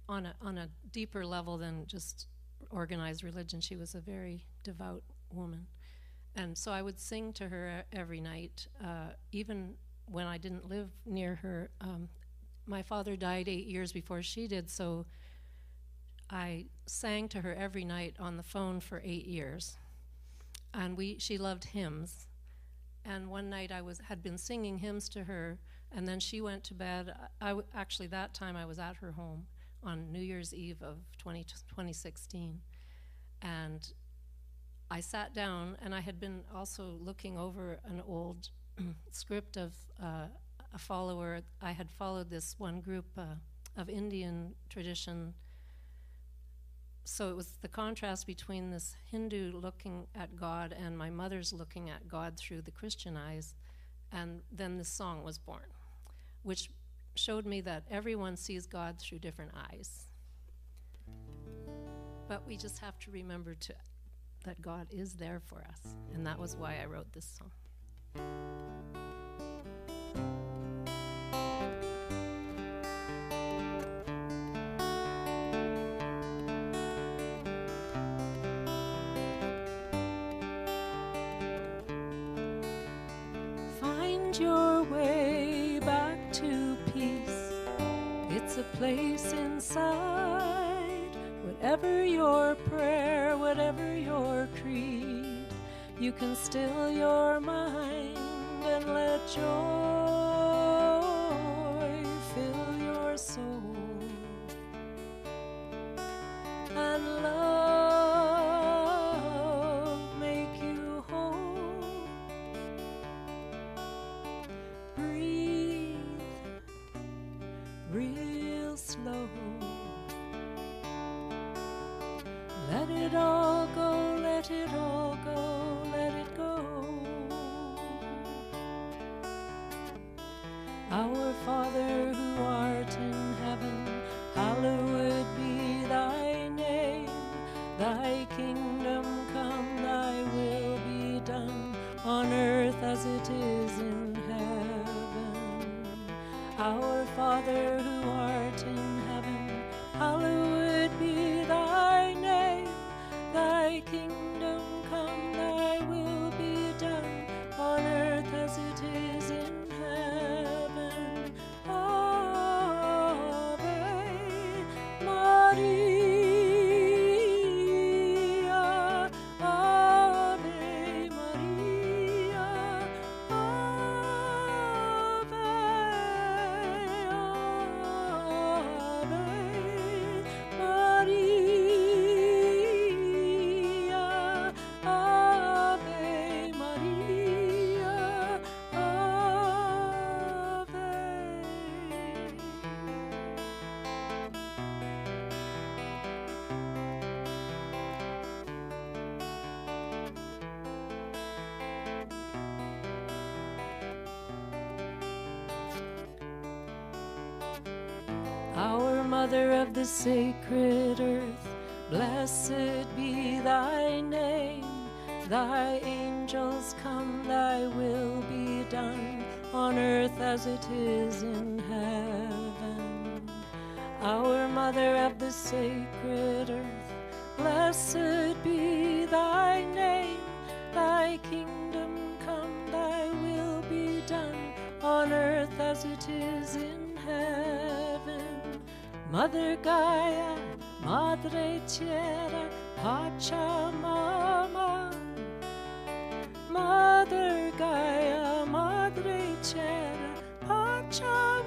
and on a deeper level than just organized religion. She was a very devout woman. And so I would sing to her every night, even when I didn't live near her. My father died 8 years before she did, so I sang to her every night on the phone for 8 years. And she loved hymns. And one night I had been singing hymns to her, and then she went to bed. Actually, that time I was at her home on New Year's Eve of 2016. And I sat down, and I had been also looking over an old script of a follower. I had followed this one group of Indian tradition. So it was the contrast between this Hindu looking at God and my mother's looking at God through the Christian eyes. And then this song was born, which showed me that everyone sees God through different eyes. But we just have to remember that God is there for us. And that was why I wrote this song. Your way back to peace. It's a place inside. Whatever your prayer, whatever your creed, you can still your mind and let joy fill your soul, and love make you whole. Breathe real slow. Let it all go, let it all go, let it go. Our Father who art in heaven, hallowed be thy name. Thy kingdom come, thy will be done, on earth as it is in heaven. Our Father who art in heaven, hallowed be thy name. Thy kingdom come, thy will be done, on earth as it is in heaven. Ave Maria, Ave Maria, Ave, Ave Maria, Ave Maria, Ave. Our Mother of the sacred earth, blessed be thy name. Thy angels come, thy will be done, on earth as it is in heaven. Our Mother of the sacred earth, blessed be thy name. Thy kingdom come, thy will be done, earth as it is in heaven. Mother Gaia, Madre Tierra, Pachamama. Mother Gaia, Madre Tierra, Pachamama.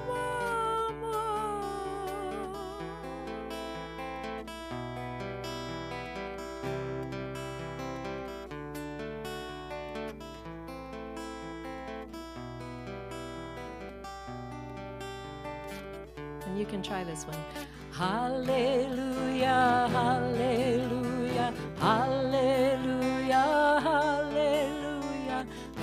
And you can try this one. Hallelujah, hallelujah, hallelujah, hallelujah,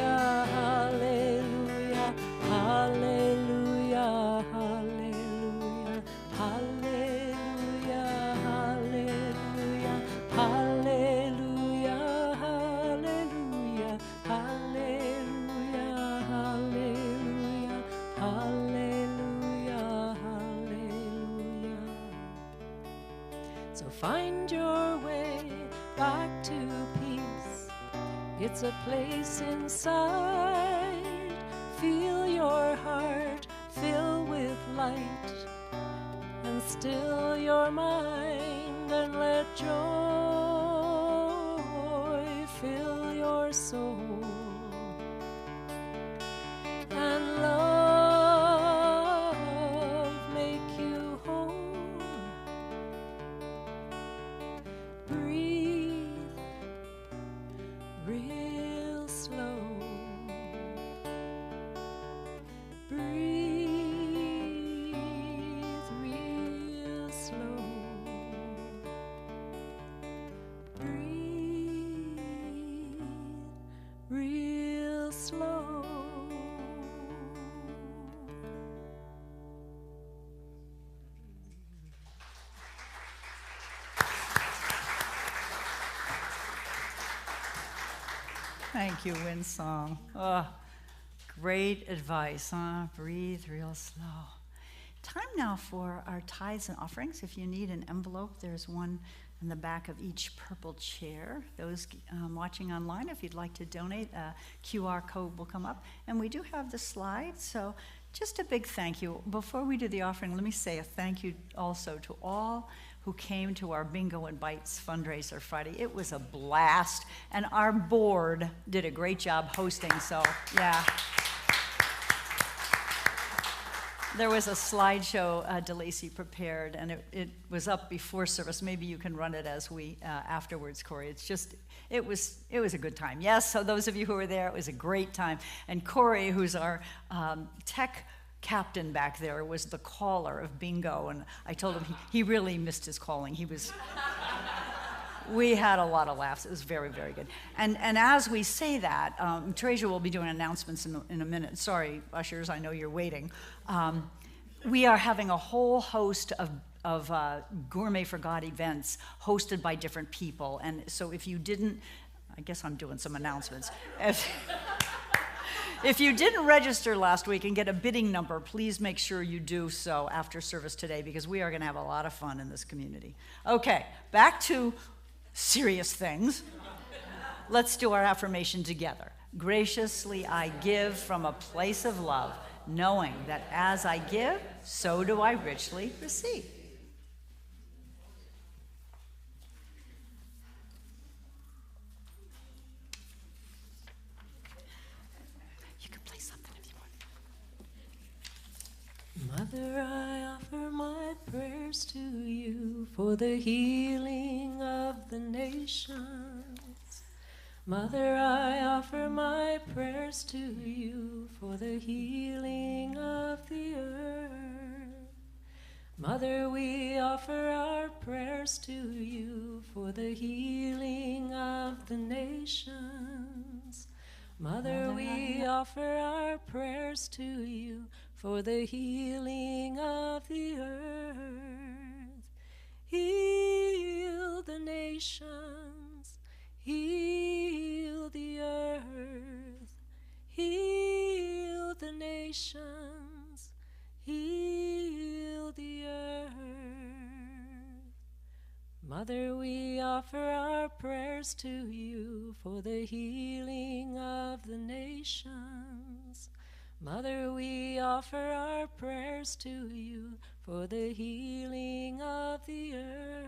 hallelujah, hallelujah, hallelujah, hallelujah, hallelujah, hallelujah, hallelujah, hallelujah, hallelujah, hallelujah, hallelujah, hallelujah. So find your way back to peace. It's a place inside. Feel your heart fill with light, and still your mind, and let joy fill your soul, and love make you whole. Breathe real slow. Breathe real slow. Breathe real slow. Thank you, Winsong. Oh, great advice, huh? Breathe real slow. Time now for our tithes and offerings. If you need an envelope, there's one in the back of each purple chair. Those watching online, if you'd like to donate, a QR code will come up. And we do have the slides, so just a big thank you. Before we do the offering, let me say a thank you also to all who came to our Bingo and Bites fundraiser Friday. It was a blast, and our board did a great job hosting, so yeah. There was a slideshow DeLacy prepared, and it was up before service. Maybe you can run it as we afterwards, Corey. It's just, it was a good time. Yes, so those of you who were there, it was a great time. And Corey, who's our tech captain back there, was the caller of Bingo, and I told him he really missed his calling. He was. We had a lot of laughs. It was very, very good. And as we say that, Treasure will be doing announcements in a minute. Sorry, ushers, I know you're waiting. We are having a whole host of Gourmet for God events hosted by different people. And so if you didn't, I guess I'm doing some announcements. If you didn't register last week and get a bidding number, please make sure you do so after service today, because we are going to have a lot of fun in this community. Okay, back to serious things. Let's do our affirmation together. Graciously I give from a place of love, knowing that as I give, so do I richly receive. You can play something if you want. Mother, I offer my prayers to you for the healing of the nations. Mother, I offer my prayers to you for the healing of the earth. Mother, we offer our prayers to you for the healing of the nations. Mother, we offer our prayers to you for the healing of the earth. Heal the nations, heal the earth, heal the nations, heal the earth. Mother, we offer our prayers to you for the healing of the nations. Mother, we offer our prayers to you for the healing of the earth.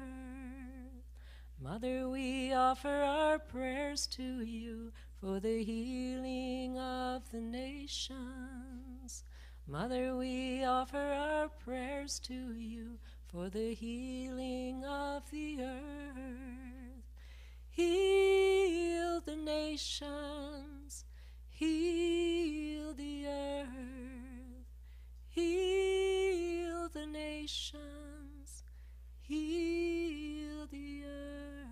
Mother, we offer our prayers to you for the healing of the nations. Mother, we offer our prayers to you for the healing of the earth. Heal the nations, heal the earth, heal the nations, heal the earth.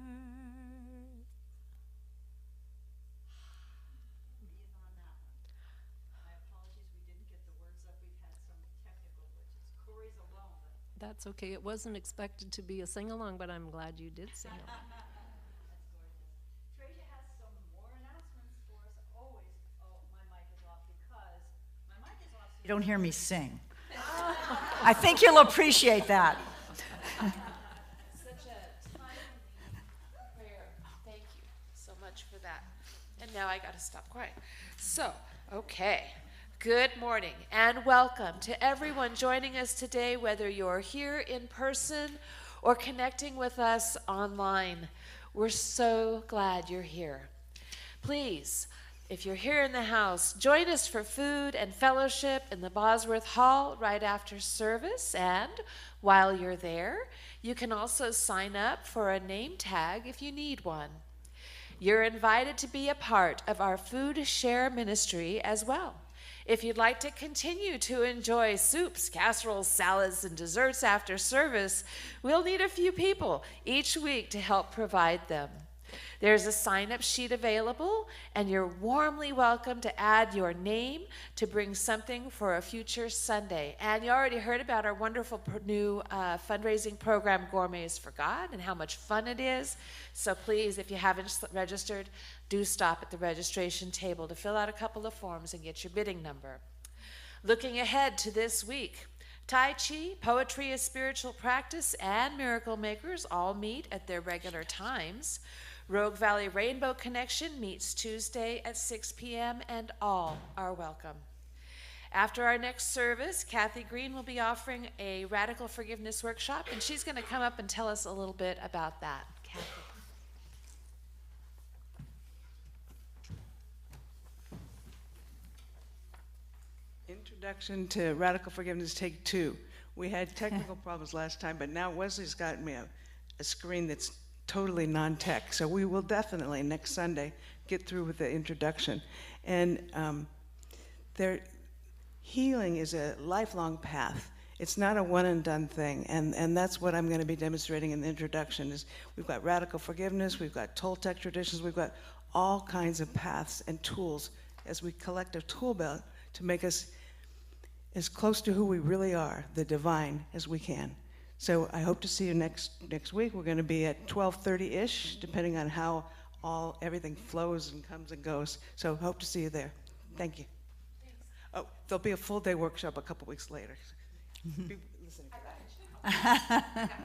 My apologies, we didn't get the words up. We've had some technical glitches. Corey's alone, but That's okay. It wasn't expected to be a sing-along, but I'm glad you did sing along. that's gorgeous. Tracia has some more announcements for us. Always, oh, my mic is off because my mic is off so you don't hear me sing. I think you'll appreciate that. Such a timely prayer. Thank you so much for that. And now I got to stop crying. So, okay. Good morning and welcome to everyone joining us today, whether you're here in person or connecting with us online. We're so glad you're here. Please, if you're here in the house, join us for food and fellowship in the Bosworth Hall right after service. And while you're there, you can also sign up for a name tag if you need one. You're invited to be a part of our food share ministry as well. If you'd like to continue to enjoy soups, casseroles, salads, and desserts after service, we'll need a few people each week to help provide them. There's a sign-up sheet available, and you're warmly welcome to add your name to bring something for a future Sunday. And you already heard about our wonderful new fundraising program, Gourmets for God, and how much fun it is. So please, if you haven't registered, do stop at the registration table to fill out a couple of forms and get your bidding number. Looking ahead to this week, Tai Chi, Poetry as Spiritual Practice, and Miracle Makers all meet at their regular times. Rogue Valley Rainbow Connection meets Tuesday at 6 p.m. and all are welcome. After our next service, Kathy Green will be offering a radical forgiveness workshop, and she's going to come up and tell us a little bit about that. Kathy. Introduction to Radical Forgiveness, Take 2. We had technical problems last time, but now Wesley's got me a screen that's totally non-tech. So we will definitely next Sunday get through with the introduction. And healing is a lifelong path. It's not a one and done thing. And that's what I'm going to be demonstrating in the introduction. Is we've got radical forgiveness, we've got Toltec traditions, we've got all kinds of paths and tools as we collect a tool belt to make us as close to who we really are, the divine, as we can. So I hope to see you next week. We're going to be at 12:30-ish, depending on how everything flows and comes and goes. So hope to see you there. Thank you. Thanks. Oh, there'll be a full day workshop a couple weeks later. Be listening. I got you.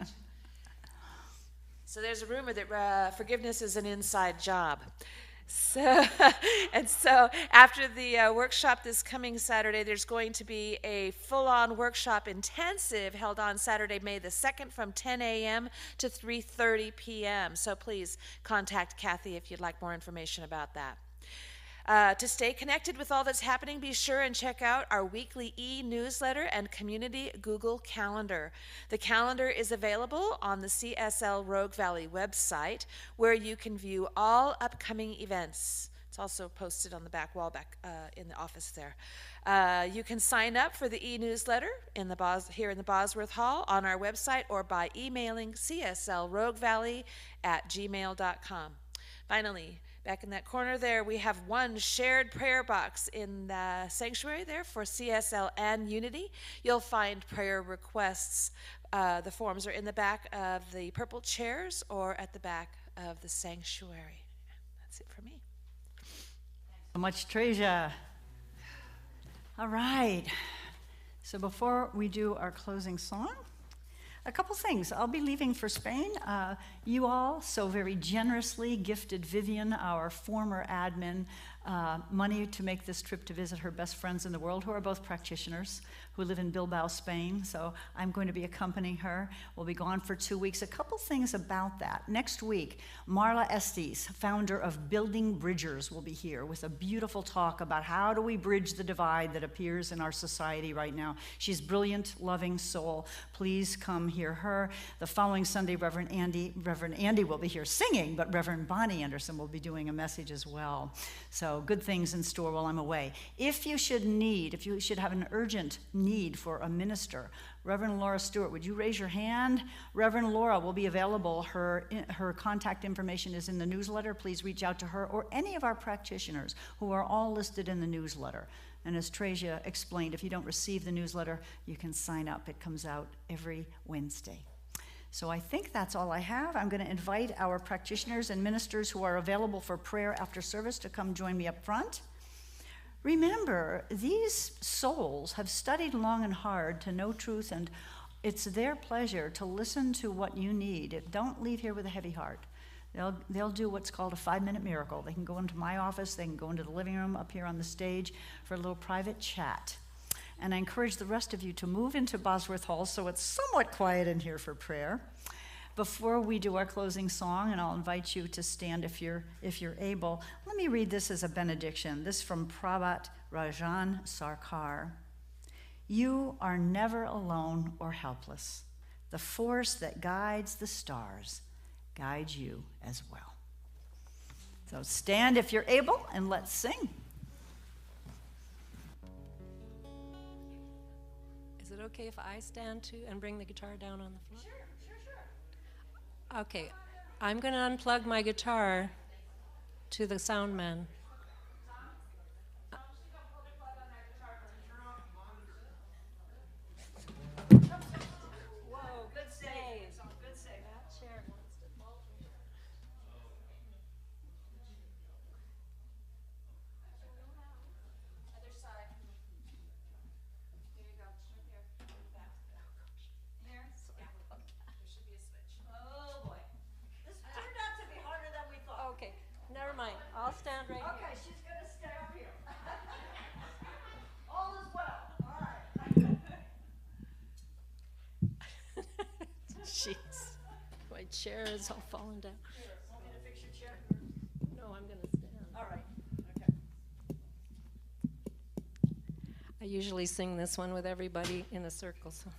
So there's a rumor that forgiveness is an inside job. So after the workshop this coming Saturday, there's going to be a full-on workshop intensive held on Saturday, May the 2nd from 10 a.m. to 3:30 p.m. So please contact Kathy if you'd like more information about that. To stay connected with all that's happening, be sure and check out our weekly e-newsletter and community Google Calendar. The calendar is available on the CSL Rogue Valley website, where you can view all upcoming events. It's also posted on the back wall in the office there. You can sign up for the e-newsletter here in the Bosworth Hall on our website or by emailing cslroguevalley@gmail.com. Finally, back in that corner there, we have one shared prayer box in the sanctuary there for CSL and Unity. You'll find prayer requests. The forms are in the back of the purple chairs or at the back of the sanctuary. That's it for me. Thanks so much, Tracia. All right. So before we do our closing song, A couple things. I'll be leaving for Spain. You all so very generously gifted Vivian, our former admin, money to make this trip to visit her best friends in the world, who are both practitioners, who live in Bilbao, Spain. So I'm going to be accompanying her. We'll be gone for 2 weeks. A couple things about that. Next week, Marla Estes, founder of Building Bridgers, will be here with a beautiful talk about how do we bridge the divide that appears in our society right now. She's a brilliant, loving soul. Please come hear her. The following Sunday, Reverend Andy will be here singing, but Reverend Bonnie Anderson will be doing a message as well. So good things in store while I'm away. If you should have an urgent need for a minister, Reverend Laura Stewart, would you raise your hand? Reverend Laura will be available. Her contact information is in the newsletter. Please reach out to her or any of our practitioners who are all listed in the newsletter. And as Tresia explained, if you don't receive the newsletter, you can sign up. It comes out every Wednesday. So I think that's all I have. I'm going to invite our practitioners and ministers who are available for prayer after service to come join me up front. Remember, these souls have studied long and hard to know truth, and it's their pleasure to listen to what you need. Don't leave here with a heavy heart. They'll do what's called a 5-minute miracle. They can go into my office, they can go into the living room up here on the stage for a little private chat. And I encourage the rest of you to move into Bosworth Hall so it's somewhat quiet in here for prayer. Before we do our closing song, and I'll invite you to stand if you're able, let me read this as a benediction. This from Prabhat Rajan Sarkar. You are never alone or helpless. The force that guides the stars guides you as well. So stand if you're able, and let's sing. Is it okay if I stand too and bring the guitar down on the floor? Sure. Okay, I'm going to unplug my guitar to the sound man. Whoa, good save. Good save. That chair wants to fall. Other side. There you go. Here. Back. There. Yeah. There should be a switch. Oh boy. This turned out to be harder than we thought. Okay, never mind. I'll stand right Okay, here. she's going to stay up here. All is well. All right. Jeez, my chair is all falling down. Here, want me to fix your chair? No, I'm going to stand. All right. Okay. I usually sing this one with everybody in a circle, so.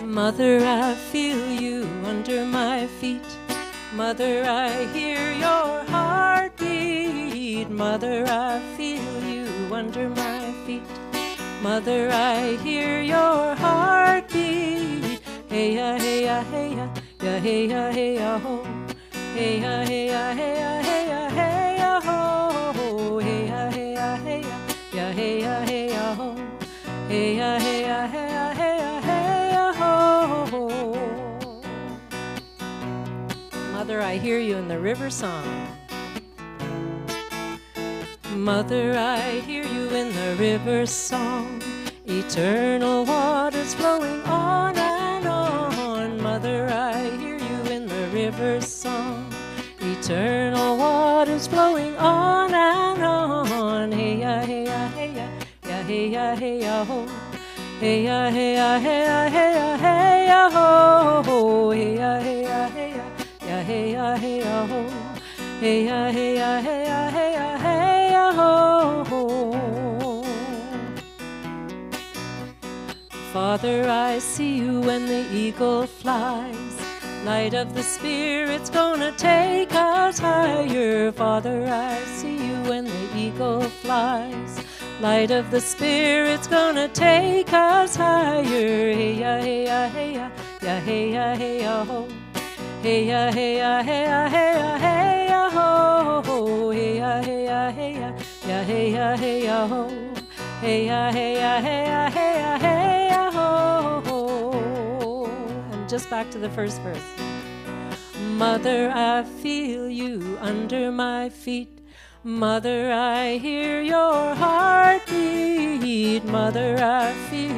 Mother, I feel you under my feet. Mother, I hear your heartbeat. Mother, I feel you under my feet. Mother, I hear your heartbeat. Hey ya, hey ya, hey ya, ya hey ya, hey ya ho. Hey ya, hey ya, hey ya, hey ya, hey ya ho. Hey ya, hey ya, hey ya, ya hey ya, hey ya ho. Hey ya, hey ya, hey ya, hey ya, hey ya ho. Mother, I hear you in the river song. Mother, I hear you in the river song. Eternal waters flowing on and on. Mother, I hear you in the river song. Eternal waters flowing on and on. Hey ya, hey ya, hey ya, ya hey ya, hey ya ho. Hey ya, hey ya, hey ya, hey ya, hey ya ho. Hey ya, hey ya, hey ya, ya hey ya, hey ya ho. Hey ya, hey ya, hey ya, hey ya, hey ya ho. Father, I see you when the eagle flies. Light of the Spirit's gonna take us higher. Father, I see you when the eagle flies. Light of the Spirit's gonna take us higher. Hey ya, hey ya, hey ya, ya hey ya, hey ya ho. Hey ya, hey ya, hey ya, hey ya, hey ya ho. Hey ya, hey ya, hey ya, ya hey ya, hey ya ho. Hey ya, hey ya, hey ya, hey ya, hey ya ho. just back to the first verse. Mother, I feel you under my feet. Mother, I hear your heartbeat. Mother, I feel